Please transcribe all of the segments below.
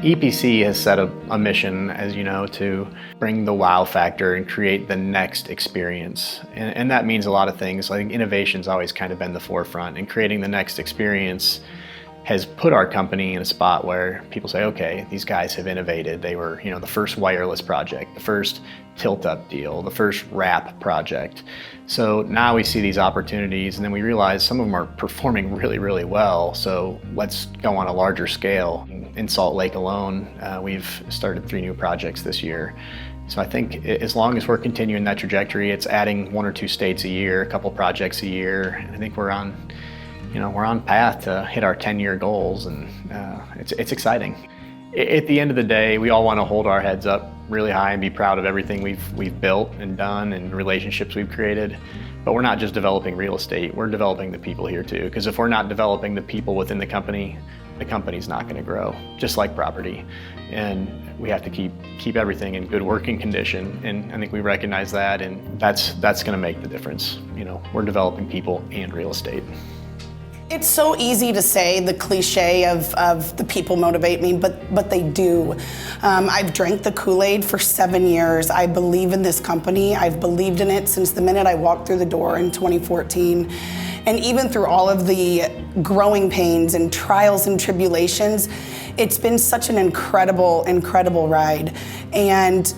EPC has set a mission, as you know, to bring the wow factor and create the next experience. And that means a lot of things. I think innovation's always kind of been the forefront, and creating the next experience has put our company in a spot where people say, okay, these guys have innovated. They were, the first wireless project, the first tilt-up deal, the first wrap project. So now we see these opportunities, and then we realize some of them are performing really, really well. So let's go on a larger scale. In Salt Lake alone, we've started 3 new projects this year. So I think as long as we're continuing that trajectory, it's adding 1 or 2 states a year, a couple projects a year. And I think we're on path to hit our 10-year goals, and it's exciting. At the end of the day, we all want to hold our heads up really high and be proud of everything we've built and done and relationships we've created. But we're not just developing real estate, we're developing the people here too. Because if we're not developing the people within the company's not going to grow, just like property. And we have to keep everything in good working condition, and I think we recognize that, and that's going to make the difference. We're developing people and real estate. It's so easy to say the cliche of the people motivate me, but they do. I've drank the Kool-Aid for 7 years. I believe in this company. I've believed in it since the minute I walked through the door in 2014. And even through all of the growing pains and trials and tribulations, it's been such an incredible, incredible ride. And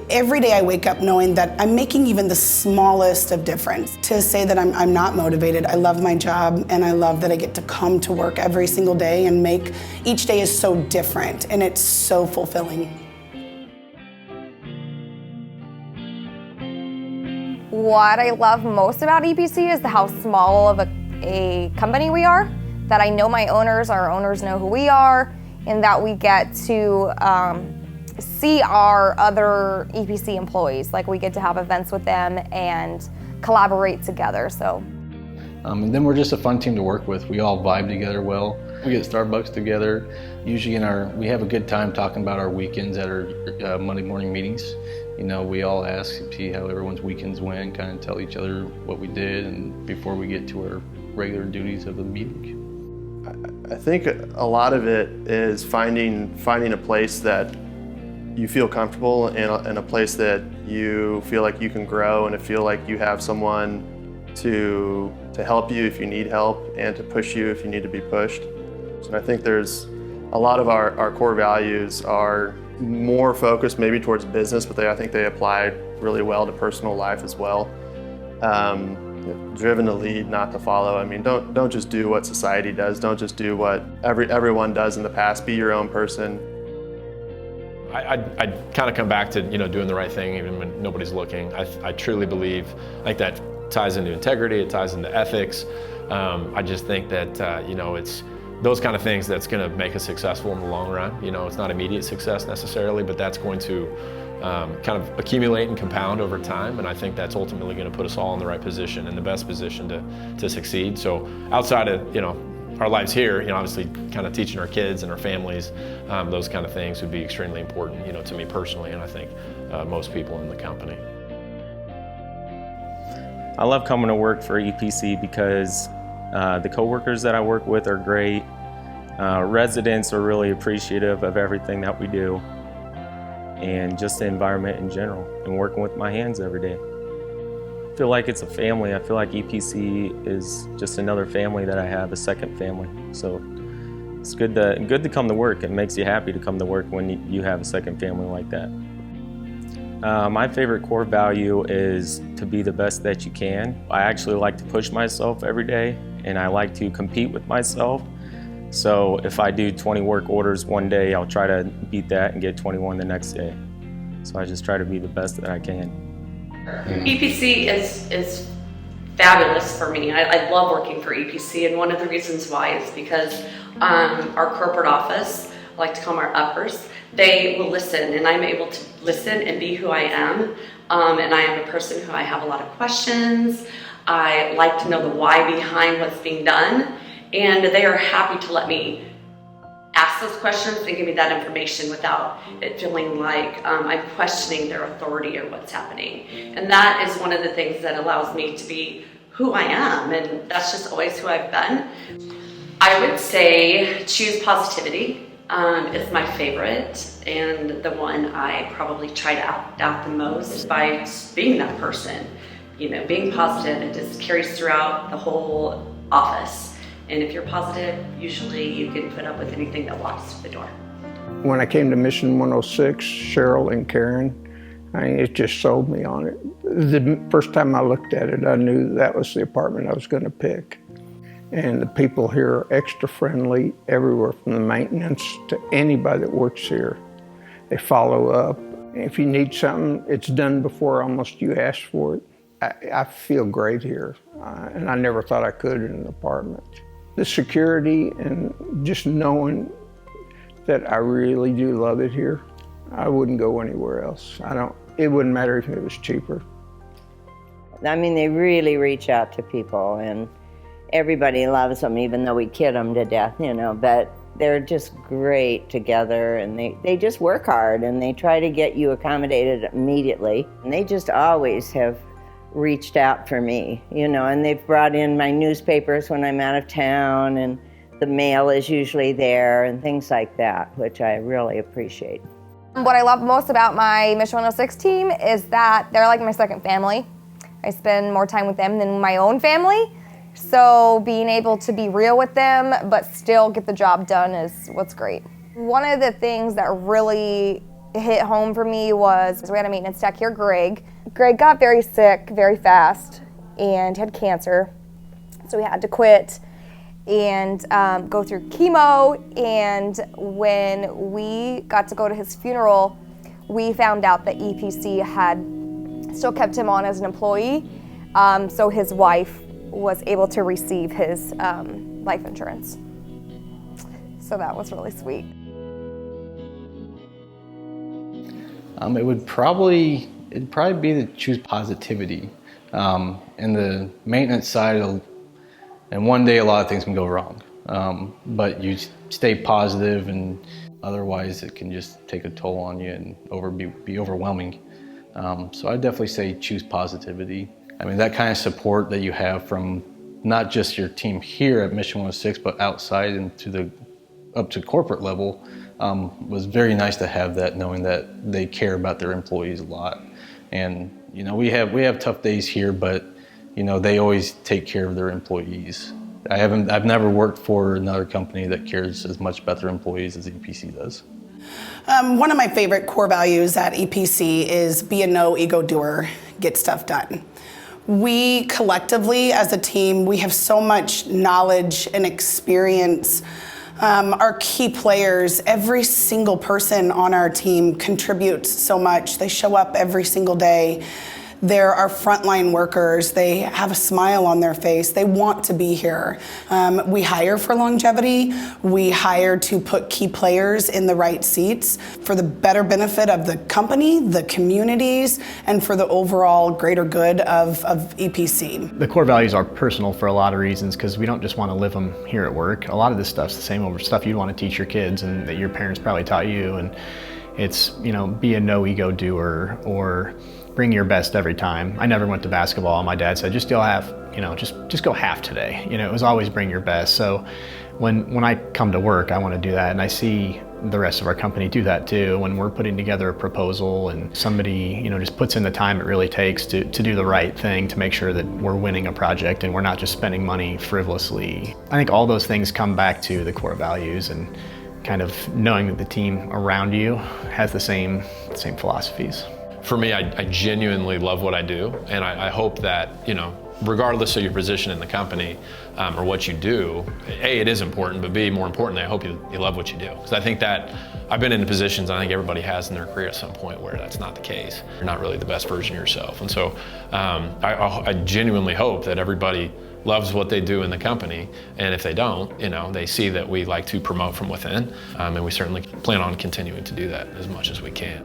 every day I wake up knowing that I'm making even the smallest of difference. To say that I'm not motivated, I love my job, and I love that I get to come to work every single day and make each day is so different, and it's so fulfilling. What I love most about EPC is how small of a company we are, that I know my owners, our owners know who we are, and that we get to see our other EPC employees. Like, we get to have events with them and collaborate together. And then we're just a fun team to work with. We all vibe together well. We get Starbucks together. Usually we have a good time talking about our weekends at our Monday morning meetings. We all ask to see how everyone's weekends went, kind of tell each other what we did, and before we get to our regular duties of the meeting. I think a lot of it is finding a place that you feel comfortable and a place that you feel like you can grow, and to feel like you have someone to help you if you need help, and to push you if you need to be pushed. And I think there's a lot of our core values are more focused maybe towards business, but I think they apply really well to personal life as well. Driven to lead, not to follow. I mean, don't just do what society does. Don't just do what everyone does in the past. Be your own person. I'd kind of come back to doing the right thing even when nobody's looking. I truly believe, I think that ties into integrity, it ties into ethics. I just think that it's those kind of things that's going to make us successful in the long run. It's not immediate success necessarily, but that's going to kind of accumulate and compound over time, and I think that's ultimately going to put us all in the right position, in the best position to succeed. So outside of our lives here, obviously kind of teaching our kids and our families, those kind of things would be extremely important, to me personally, and I think most people in the company. I love coming to work for EPC because the coworkers that I work with are great. Residents are really appreciative of everything that we do, and just the environment in general, and working with my hands every day. I feel like it's a family. I feel like EPC is just another family that I have, a second family. So it's good to come to work. It makes you happy to come to work when you have a second family like that. My favorite core value is to be the best that you can. I actually like to push myself every day, and I like to compete with myself. So if I do 20 work orders one day, I'll try to beat that and get 21 the next day. So I just try to be the best that I can. EPC is fabulous for me. I love working for EPC, and one of the reasons why is because our corporate office, I like to call them our uppers, they will listen, and I'm able to listen and be who I am. And I am a person who I have a lot of questions. I like to know the why behind what's being done. And they are happy to let me ask those questions and give me that information without it feeling like I'm questioning their authority or what's happening. And that is one of the things that allows me to be who I am, and that's just always who I've been. I would say choose positivity. is my favorite, and the one I probably try to act out the most by being that person. You know, being positive, it just carries throughout the whole office. And if you're positive, usually you can put up with anything that walks through the door. When I came to Mission 106, Cheryl and Karen, it just sold me on it. The first time I looked at it, I knew that was the apartment I was going to pick. And the people here are extra friendly everywhere, from the maintenance to anybody that works here. They follow up. If you need something, it's done before almost you ask for it. I feel great here, and I never thought I could in an apartment. The security and just knowing that I really do love it here, I wouldn't go anywhere else. It wouldn't matter if it was cheaper. I mean, they really reach out to people, and everybody loves them, even though we kid them to death, you know, but they're just great together, and they just work hard, and they try to get you accommodated immediately. And they just always have reached out for me, you know, and they've brought in my newspapers when I'm out of town, and the mail is usually there and things like that, which I really appreciate. What I love most about my Mission 106 team is that they're like my second family. I spend more time with them than my own family. So being able to be real with them but still get the job done is what's great. One of the things that really hit home for me was we had a maintenance tech here, Greg. Greg got very sick very fast and had cancer. So he had to quit and go through chemo. And when we got to go to his funeral, we found out that EPC had still kept him on as an employee. So his wife was able to receive his life insurance. So that was really sweet. It'd probably be to choose positivity. In the maintenance side, and one day a lot of things can go wrong. But you stay positive, and otherwise it can just take a toll on you and be overwhelming. So I'd definitely say choose positivity. I mean, that kind of support that you have from not just your team here at Mission 106, but outside and up to corporate level, was very nice to have that, knowing that they care about their employees a lot. And you know, we have tough days here, but you know, they always take care of their employees. I've never worked for another company that cares as much about their employees as EPC does. One of my favorite core values at EPC is be a no ego doer, get stuff done. We collectively as a team, we have so much knowledge and experience. Our key players, every single person on our team contributes so much. They show up every single day. They're our frontline workers. They have a smile on their face. They want to be here. We hire for longevity. We hire to put key players in the right seats for the better benefit of the company, the communities, and for the overall greater good of EPC. The core values are personal for a lot of reasons, because we don't just want to live them here at work. A lot of this stuff's the same old stuff you'd want to teach your kids and that your parents probably taught you. And it's, you know, be a no ego doer, or bring your best every time. I never went to basketball, and my dad said, just go half, you know, just go half today. You know, it was always bring your best. So when I come to work, I want to do that, and I see the rest of our company do that too. When we're putting together a proposal and somebody, you know, just puts in the time it really takes to do the right thing, to make sure that we're winning a project and we're not just spending money frivolously. I think all those things come back to the core values, and kind of knowing that the team around you has the same philosophies. For me, I genuinely love what I do, and I hope that, you know, regardless of your position in the company or what you do, A, it is important, but B, more importantly, I hope you love what you do. Because I think that I've been in positions, and I think everybody has in their career at some point, where that's not the case. You're not really the best version of yourself. And so I genuinely hope that everybody loves what they do in the company, and if they don't, you know, they see that we like to promote from within, and we certainly plan on continuing to do that as much as we can.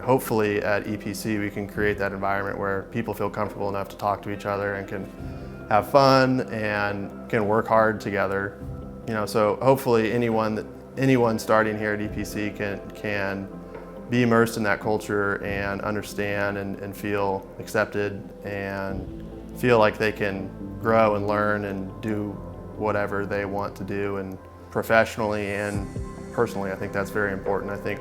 Hopefully at EPC we can create that environment where people feel comfortable enough to talk to each other and can have fun and can work hard together. You know, so hopefully anyone starting here at EPC can be immersed in that culture and understand and feel accepted and feel like they can grow and learn and do whatever they want to do, and professionally and personally, I think that's very important. I think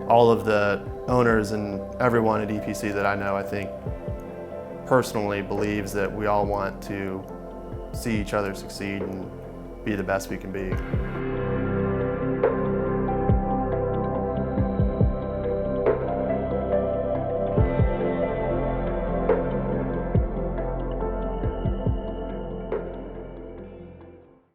all of the owners and everyone at EPC that I know, I think personally believes that we all want to see each other succeed and be the best we can be.